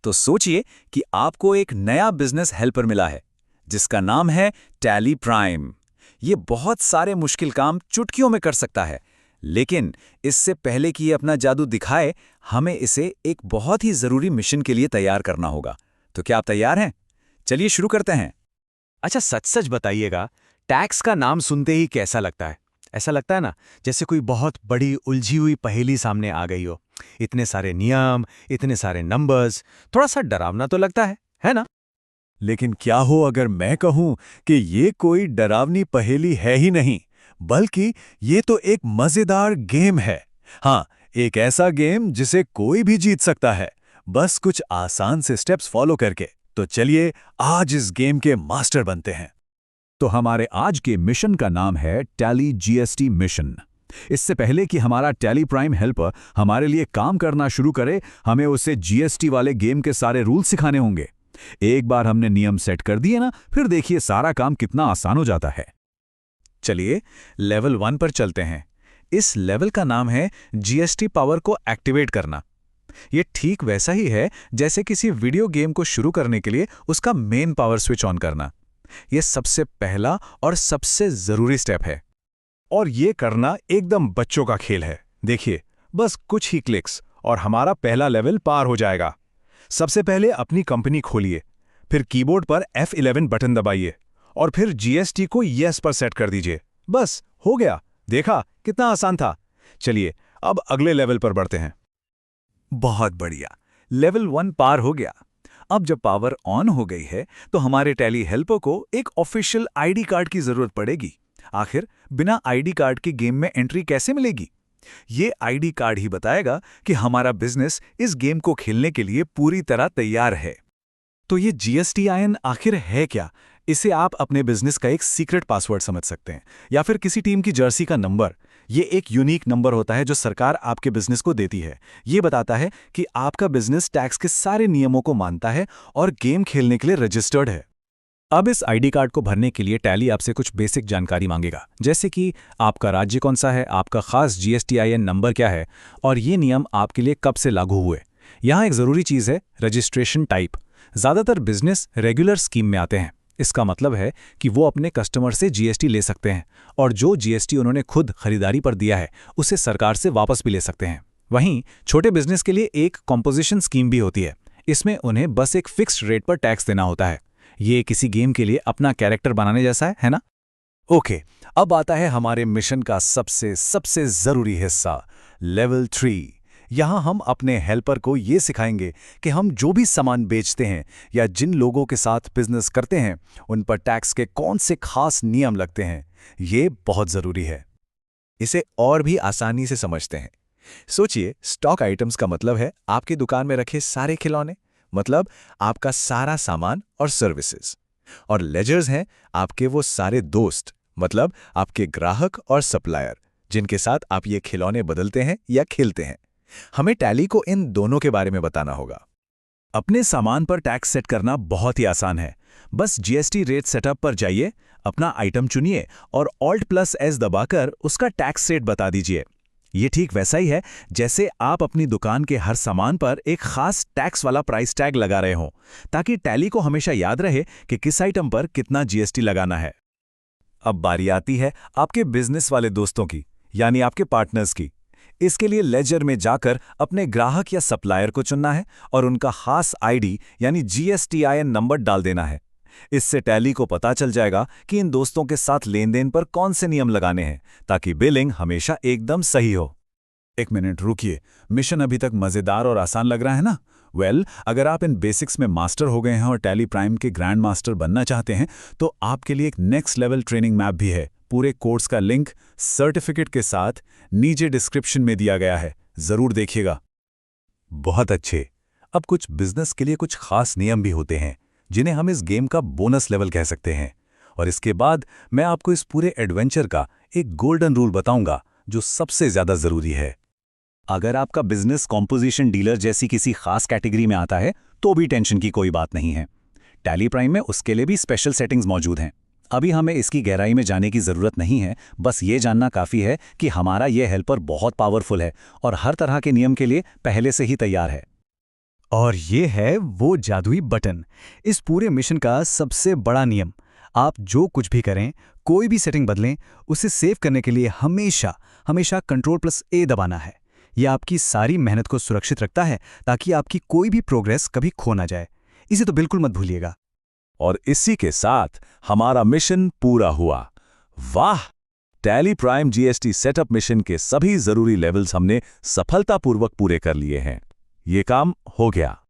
तो सोचिए कि आपको एक नया बिजनेस हेल्पर मिला है जिसका नाम है टैली प्राइम। ये बहुत सारे मुश्किल काम चुटकियों में कर सकता है, लेकिन इससे पहले कि ये अपना जादू दिखाए, हमें इसे एक बहुत ही जरूरी मिशन के लिए तैयार करना होगा। तो क्या आप तैयार हैं? चलिए शुरू करते हैं। अच्छा, सच सच बताइएगा, टैक्स का नाम सुनते ही कैसा लगता है? ऐसा लगता है ना, जैसे कोई बहुत बड़ी उलझी हुई पहेली सामने आ गई हो। इतने सारे नियम, इतने सारे नंबर्स, थोड़ा सा डरावना तो लगता है ना? लेकिन क्या हो अगर मैं कहूं कि ये कोई डरावनी पहेली है ही नहीं, बल्कि ये तो एक मजेदार गेम है। हाँ, एक ऐसा गेम जिसे कोई भी जीत सकता है, बस कुछ आसान से स्टेप्स फॉलो करके। तो चलिए आज इस गेम के मास्टर बनते हैं। तो हमारे आज के मिशन का नाम है टैली जीएसटी मिशन। इससे पहले कि हमारा टैली प्राइम हेल्पर हमारे लिए काम करना शुरू करे, हमें उसे जीएसटी वाले गेम के सारे रूल सिखाने होंगे। एक बार हमने नियम सेट कर दिए ना, फिर देखिए सारा काम कितना आसान हो जाता है। चलिए लेवल 1 पर चलते हैं। इस लेवल का नाम है जीएसटी पावर को एक्टिवेट करना। ये ठीक वैसा ही है जैसे किसी वीडियो गेम को शुरू करने के लिए उसका मेन पावर स्विच ऑन करना। यह सबसे पहला और सबसे जरूरी स्टेप है। और ये करना एकदम बच्चों का खेल है। देखिए, बस कुछ ही क्लिक्स और हमारा पहला लेवल पार हो जाएगा। सबसे पहले अपनी कंपनी खोलिए, फिर कीबोर्ड पर F11 बटन दबाइए और फिर जीएसटी को यस पर सेट कर दीजिए। बस हो गया। देखा कितना आसान था। चलिए अब अगले लेवल पर बढ़ते हैं। बहुत बढ़िया, लेवल 1 पार हो गया। अब जब पावर ऑन हो गई है तो हमारे टैली हेल्पर को एक ऑफिशियल आईडी कार्ड की जरूरत पड़ेगी। आखिर बिना आईडी कार्ड के गेम में एंट्री कैसे मिलेगी? ये आईडी कार्ड ही बताएगा कि हमारा बिजनेस इस गेम को खेलने के लिए पूरी तरह तैयार है। तो ये GSTIN आखिर है क्या? इसे आप अपने बिजनेस का एक सीक्रेट पासवर्ड समझ सकते हैं, या फिर किसी टीम की जर्सी का नंबर। ये एक यूनिक नंबर होता है जो सरकार आपके बिजनेस को देती है। ये बताता है कि आपका बिजनेस टैक्स के सारे नियमों को मानता है और गेम खेलने के लिए रजिस्टर्ड है। अब इस आईडी कार्ड को भरने के लिए टैली आपसे कुछ बेसिक जानकारी मांगेगा, जैसे कि आपका राज्य कौन सा है, आपका खास GSTIN नंबर क्या है, और ये नियम आपके लिए कब से लागू हुए। यहाँ एक ज़रूरी चीज़ है, रजिस्ट्रेशन टाइप। ज़्यादातर बिजनेस रेगुलर स्कीम में आते हैं। इसका मतलब है कि वो अपने कस्टमर से GST ले सकते हैं, और जो GST उन्होंने खुद खरीदारी पर दिया है उसे सरकार से वापस भी ले सकते हैं। वहीं छोटे बिजनेस के लिए एक कॉम्पोजिशन स्कीम भी होती है। इसमें उन्हें बस एक फिक्स्ड रेट पर टैक्स देना होता है। ये किसी गेम के लिए अपना कैरेक्टर बनाने जैसा है ना? ओके, अब आता है हमारे मिशन का सबसे जरूरी हिस्सा, लेवल 3। यहाँ हम अपने हेल्पर को ये सिखाएंगे कि हम जो भी सामान बेचते हैं या जिन लोगों के साथ बिजनेस करते हैं, उन पर टैक्स के कौन से खास नियम लगते हैं। ये बहुत जरूरी है। इसे और भी आसानी से समझते हैं। सोचिए, स्टॉक आइटम्स का मतलब है आपकी दुकान में रखे सारे खिलौने, मतलब आपका सारा सामान और सर्विसेज। और लेजर्स हैं आपके वो सारे दोस्त, मतलब आपके ग्राहक और सप्लायर, जिनके साथ आप ये खिलौने बदलते हैं या खेलते हैं। हमें टैली को इन दोनों के बारे में बताना होगा। अपने सामान पर टैक्स सेट करना बहुत ही आसान है। बस GST रेट सेटअप पर जाइए, अपना आइटम चुनिए और Alt+S दबाकर उसका टैक्स रेट बता दीजिए। ये ठीक वैसा ही है जैसे आप अपनी दुकान के हर सामान पर एक खास टैक्स वाला प्राइस टैग लगा रहे हों, ताकि टैली को हमेशा याद रहे कि किस आइटम पर कितना GST लगाना है। अब बारी आती है आपके बिजनेस वाले दोस्तों की, यानी आपके पार्टनर्स की। इसके लिए लेजर में जाकर अपने ग्राहक या सप्लायर को चुनना है और उनका खास आईडी यानी GSTIN नंबर डाल देना है। इससे टैली को पता चल जाएगा कि इन दोस्तों के साथ लेन देन पर कौन से नियम लगाने हैं, ताकि बिलिंग हमेशा एकदम सही हो। एक मिनट रुकिए, मिशन अभी तक मजेदार और आसान लग रहा है ना? अगर आप इन बेसिक्स में मास्टर हो गए हैं और टैली प्राइम के ग्रैंड मास्टर बनना चाहते हैं, तो आपके लिए एक नेक्स्ट लेवल ट्रेनिंग मैप भी है। पूरे कोर्स का लिंक सर्टिफिकेट के साथ नीचे डिस्क्रिप्शन में दिया गया है, जरूर देखिएगा। बहुत अच्छे। अब कुछ बिजनेस के लिए कुछ खास नियम भी होते हैं, जिन्हें हम इस गेम का बोनस लेवल कह सकते हैं। और इसके बाद मैं आपको इस पूरे एडवेंचर का एक गोल्डन रूल बताऊंगा, जो सबसे ज्यादा जरूरी है। अगर आपका बिजनेस कॉम्पोजिशन डीलर जैसी किसी खास कैटेगरी में आता है, तो भी टेंशन की कोई बात नहीं है। टैली प्राइम में उसके लिए भी स्पेशल सेटिंग्स मौजूद हैं। अभी हमें इसकी गहराई में जाने की जरूरत नहीं है, बस ये जानना काफी है कि हमारा ये हेल्पर बहुत पावरफुल है और हर तरह के नियम के लिए पहले से ही तैयार है। और ये है वो जादुई बटन, इस पूरे मिशन का सबसे बड़ा नियम। आप जो कुछ भी करें, कोई भी सेटिंग बदलें, उसे सेव करने के लिए हमेशा हमेशा Ctrl+A दबाना है। यह आपकी सारी मेहनत को सुरक्षित रखता है ताकि आपकी कोई भी प्रोग्रेस कभी खो ना जाए। इसे तो बिल्कुल मत भूलिएगा। और इसी के साथ हमारा मिशन पूरा हुआ। वाह! Tally prime GST setup mission के सभी जरूरी लेवल्स हमने सफलतापूर्वक पूरे कर लिए हैं। ये काम हो गया।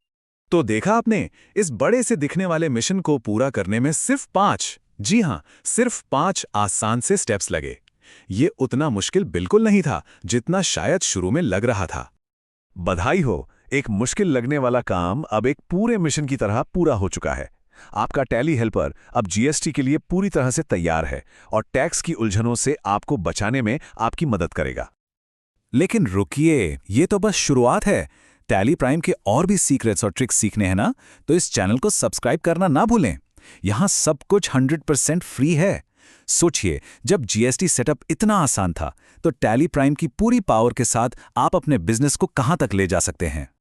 तो देखा आपने, इस बड़े से दिखने वाले मिशन को पूरा करने में सिर्फ 5, जी हां, सिर्फ 5 आसान से स्टेप्स लगे। ये उतना मुश्किल बिल्कुल नहीं था जितना शायद शुरू में लग रहा था। बधाई हो, एक मुश्किल लगने वाला काम अब एक पूरे मिशन की तरह पूरा हो चुका है। आपका टैली हेल्पर अब जीएसटी के लिए पूरी तरह से तैयार है और टैक्स की उलझनों से आपको बचाने में आपकी मदद करेगा। लेकिन रुकिए, ये तो बस शुरुआत है। टैली प्राइम के और भी सीक्रेट्स और ट्रिक्स सीखने हैं ना, तो इस चैनल को सब्सक्राइब करना ना भूलें। यहां सब कुछ 100% फ्री है। सोचिए, जब जीएसटी सेटअप इतना आसान था, तो टैली प्राइम की पूरी पावर के साथ आप अपने बिजनेस को कहां तक ले जा सकते हैं।